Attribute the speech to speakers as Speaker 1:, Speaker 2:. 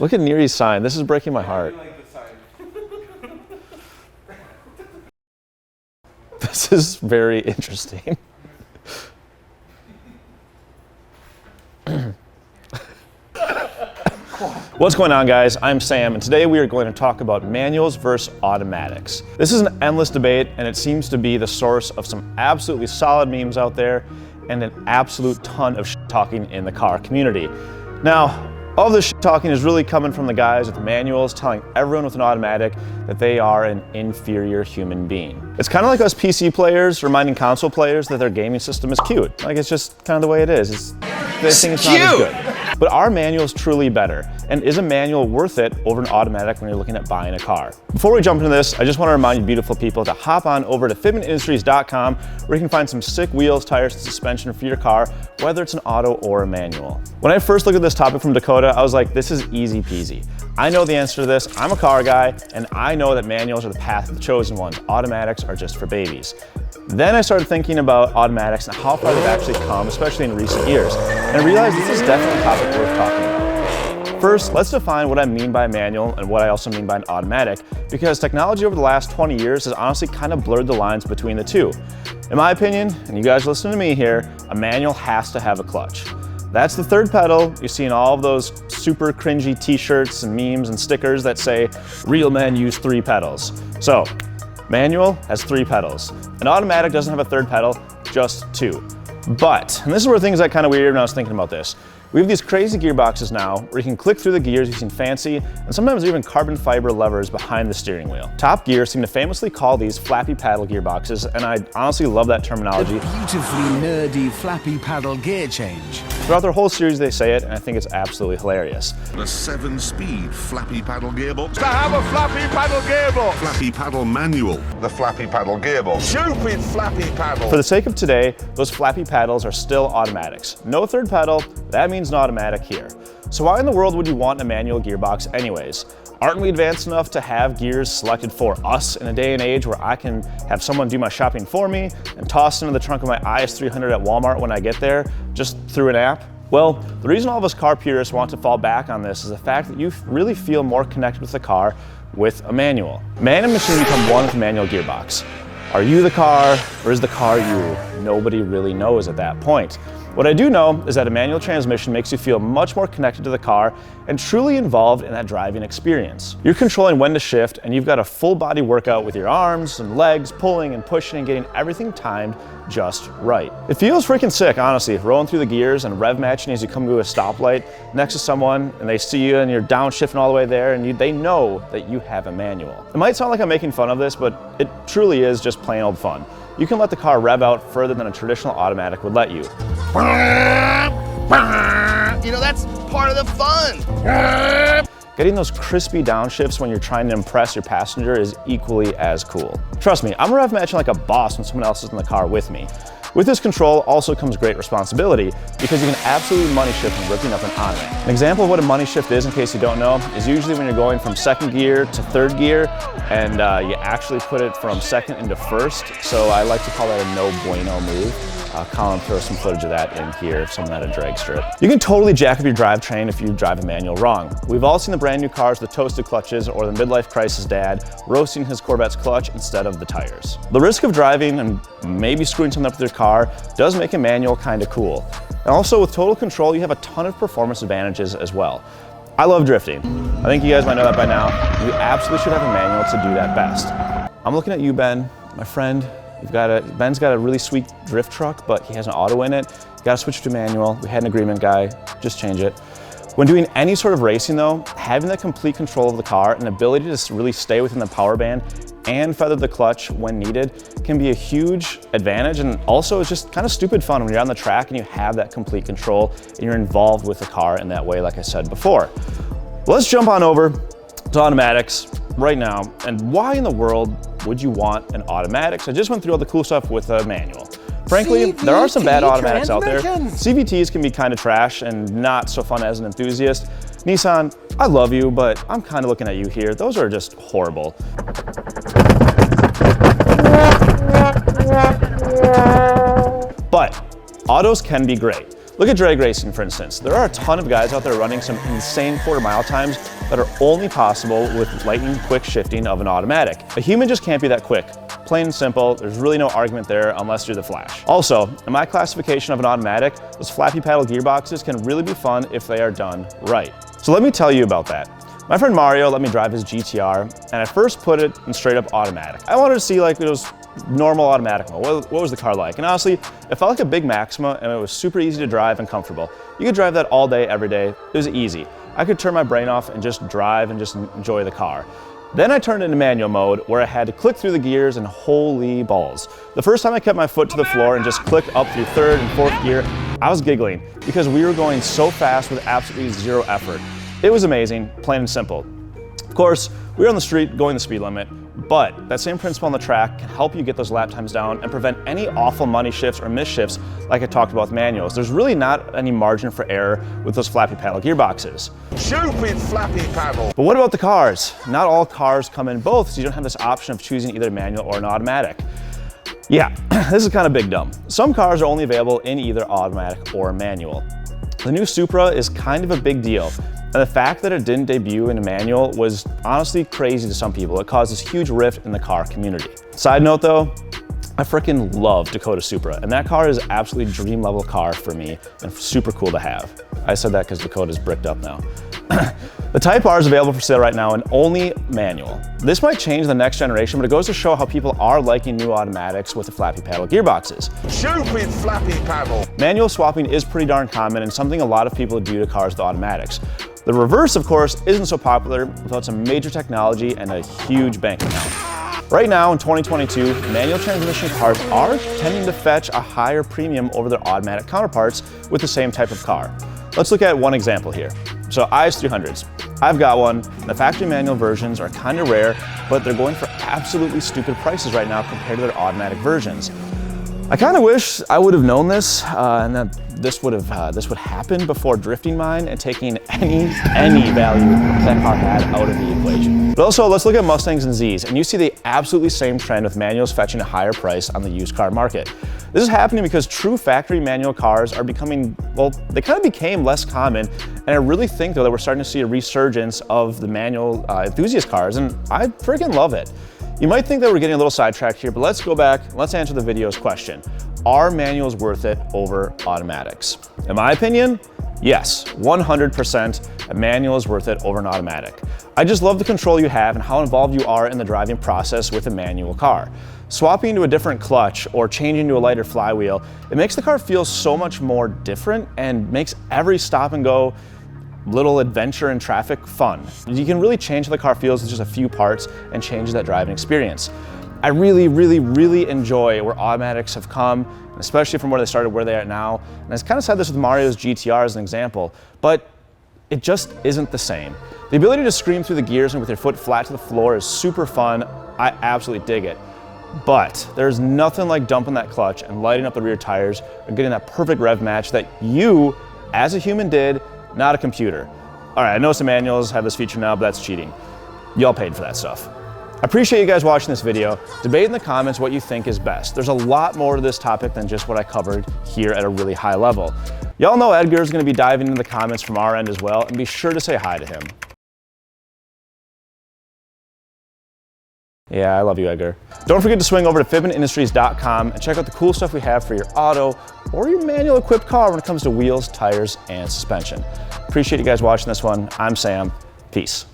Speaker 1: Look at Neri's sign. This is breaking my heart. This is very interesting. What's going on, guys? I'm Sam, and today we are going to talk about manuals versus automatics. This is an endless debate, and it seems to be the source of some absolutely solid memes out there and an absolute ton of shit talking in the car community. Now, all of this shit talking is really coming from the guys with the manuals telling everyone with an automatic that they are an inferior human being. It's kind of like us PC players reminding console players that their gaming system is cute. Like, it's just kind of the way it is. This thing is not as good. But are manuals truly better? And is a manual worth it over an automatic when you're looking at buying a car? Before we jump into this, I just want to remind you beautiful people to hop on over to fitmentindustries.com where you can find some sick wheels, tires, and suspension for your car, whether it's an auto or a manual. When I first looked at this topic from Dakota, I was like, this is easy peasy. I know the answer to this. I'm a car guy, and I know that manuals are the path of the chosen ones. Automatics are just for babies. Then I started thinking about automatics and how far they've actually come, especially in recent years. And I realized this is definitely a topic worth talking about. First, let's define what I mean by a manual and what I also mean by an automatic, because technology over the last 20 years has honestly kind of blurred the lines between the two. In my opinion, and you guys listen to me here, a manual has to have a clutch. That's the third pedal you see in all of those super cringy t-shirts and memes and stickers that say, real men use 3 pedals. So, manual has 3 pedals. An automatic doesn't have a third pedal, just 2. But, and this is where things got kind of weird when I was thinking about this. We have these crazy gearboxes now where you can click through the gears using fancy and sometimes even carbon fiber levers behind the steering wheel. Top Gear seem to famously call these flappy paddle gearboxes, and I honestly love that terminology.
Speaker 2: The beautifully nerdy flappy paddle gear change.
Speaker 1: Throughout their whole series they say it, and I think it's absolutely hilarious.
Speaker 3: A 7-speed flappy paddle gearbox.
Speaker 4: To have a flappy paddle gearbox.
Speaker 3: Flappy paddle manual.
Speaker 4: The flappy paddle gearbox. Stupid flappy paddle.
Speaker 1: For the sake of today, those flappy paddles are still automatics. No third pedal, that means an automatic here. So why in the world would you want a manual gearbox anyways? Aren't we advanced enough to have gears selected for us in a day and age where I can have someone do my shopping for me and toss into the trunk of my IS300 at Walmart when I get there, just through an app? Well, the reason all of us car purists want to fall back on this is the fact that you really feel more connected with the car with a manual. Man and machine become one with a manual gearbox. Are you the car, or is the car you? Nobody really knows at that point. What I do know is that a manual transmission makes you feel much more connected to the car and truly involved in that driving experience. You're controlling when to shift, and you've got a full body workout with your arms and legs, pulling and pushing and getting everything timed just right. It feels freaking sick, honestly, rolling through the gears and rev matching as you come to a stoplight next to someone and they see you and you're downshifting all the way there and they know that you have a manual. It might sound like I'm making fun of this, but it truly is just plain old fun. You can let the car rev out further than a traditional automatic would let you.
Speaker 5: You know, that's part of the fun.
Speaker 1: Getting those crispy downshifts when you're trying to impress your passenger is equally as cool. Trust me, I'm rev matching like a boss when someone else is in the car with me. With this control also comes great responsibility because you can absolutely money shift when ripping up an automatic. An example of what a money shift is, in case you don't know, is usually when you're going from second gear to third gear and you actually put it from second into first. So I like to call that a no bueno move. Colin, throw some footage of that in here if someone had a drag strip. You can totally jack up your drivetrain if you drive a manual wrong. We've all seen the brand new cars with toasted clutches or the midlife crisis dad roasting his Corvette's clutch instead of the tires. The risk of driving and maybe screwing something up with your car does make a manual kind of cool. And also with total control, you have a ton of performance advantages as well. I love drifting. I think you guys might know that by now. You absolutely should have a manual to do that best. I'm looking at you, Ben, my friend. Ben's got a really sweet drift truck, but he has an auto in it. You gotta switch to manual. We had an agreement, guy, just change it. When doing any sort of racing though, having the complete control of the car and ability to really stay within the power band and feather the clutch when needed can be a huge advantage, and also it's just kind of stupid fun when you're on the track and you have that complete control and you're involved with the car in that way, like I said before. Let's jump on over to automatics right now, and why in the world would you want an automatic? So I just went through all the cool stuff with a manual. Frankly, there are some bad automatics out there. CVTs can be kind of trash and not so fun as an enthusiast. Nissan, I love you, but I'm kind of looking at you here. Those are just horrible. But autos can be great. Look at drag racing, for instance. There are a ton of guys out there running some insane quarter-mile times that are only possible with lightning quick shifting of an automatic. A human just can't be that quick. Plain and simple, there's really no argument there unless you're the Flash. Also, in my classification of an automatic, those flappy paddle gearboxes can really be fun if they are done right. So let me tell you about that. My friend Mario let me drive his GTR, and I first put it in straight up automatic. I wanted to see like it was normal automatic mode. What was the car like? And honestly, it felt like a big Maxima, and it was super easy to drive and comfortable. You could drive that all day, every day. It was easy. I could turn my brain off and just drive and just enjoy the car. Then I turned it into manual mode where I had to click through the gears, and holy balls. The first time I kept my foot to the floor and just clicked up through third and fourth gear, I was giggling because we were going so fast with absolutely zero effort. It was amazing, plain and simple. Of course, we were on the street going the speed limit, but that same principle on the track can help you get those lap times down and prevent any awful money shifts or miss shifts like I talked about with manuals. There's really not any margin for error with those flappy paddle gearboxes.
Speaker 4: Stupid flappy paddle.
Speaker 1: But what about the cars? Not all cars come in both, so you don't have this option of choosing either manual or an automatic. Yeah, this is kind of big dumb. Some cars are only available in either automatic or manual. The new Supra is kind of a big deal. And the fact that it didn't debut in a manual was honestly crazy to some people. It caused this huge rift in the car community. Side note though, I freaking love Dakota Supra, and that car is absolutely dream level car for me and super cool to have. I said that because Dakota's bricked up now. The Type R is available for sale right now and only manual. This might change the next generation, but it goes to show how people are liking new automatics with the flappy paddle gearboxes.
Speaker 4: Stupid flappy paddle.
Speaker 1: Manual swapping is pretty darn common and something a lot of people do to cars with automatics. The reverse, of course, isn't so popular without some major technology and a huge bank account. Right now in 2022, manual transmission cars are tending to fetch a higher premium over their automatic counterparts with the same type of car. Let's look at one example here. So IS300s, I've got one. The factory manual versions are kind of rare, but they're going for absolutely stupid prices right now compared to their automatic versions. I kind of wish I would have known this and that this would happen before drifting mine and taking any value that car had out of the equation. But also, let's look at Mustangs and Zs, and you see the absolutely same trend with manuals fetching a higher price on the used car market. This is happening because true factory manual cars are becoming, well, they kind of became less common, and I really think though that we're starting to see a resurgence of the manual enthusiast cars, and I freaking love it. You might think that we're getting a little sidetracked here, but let's go back and let's answer the video's question. Are manuals worth it over automatics? In my opinion, yes, 100% a manual is worth it over an automatic. I just love the control you have and how involved you are in the driving process with a manual car. Swapping to a different clutch or changing to a lighter flywheel, it makes the car feel so much more different and makes every stop and go little adventure in traffic fun. You can really change how the car feels with just a few parts and change that driving experience. I really enjoy where automatics have come, especially from where they started, where they are now. And I kind of said this with Mario's GTR as an example, but it just isn't the same. The ability to scream through the gears and with your foot flat to the floor is super fun. I absolutely dig it. But there's nothing like dumping that clutch and lighting up the rear tires and getting that perfect rev match that you, as a human, did, not a computer. All right, I know some manuals have this feature now, but that's cheating. Y'all paid for that stuff. I appreciate you guys watching this video. Debate in the comments what you think is best. There's a lot more to this topic than just what I covered here at a really high level. Y'all know Edgar is going to be diving into the comments from our end as well, and be sure to say hi to him. Yeah, I love you, Edgar. Don't forget to swing over to fitmentindustries.com and check out the cool stuff we have for your auto or your manual equipped car when it comes to wheels, tires, and suspension. Appreciate you guys watching this one. I'm Sam. Peace.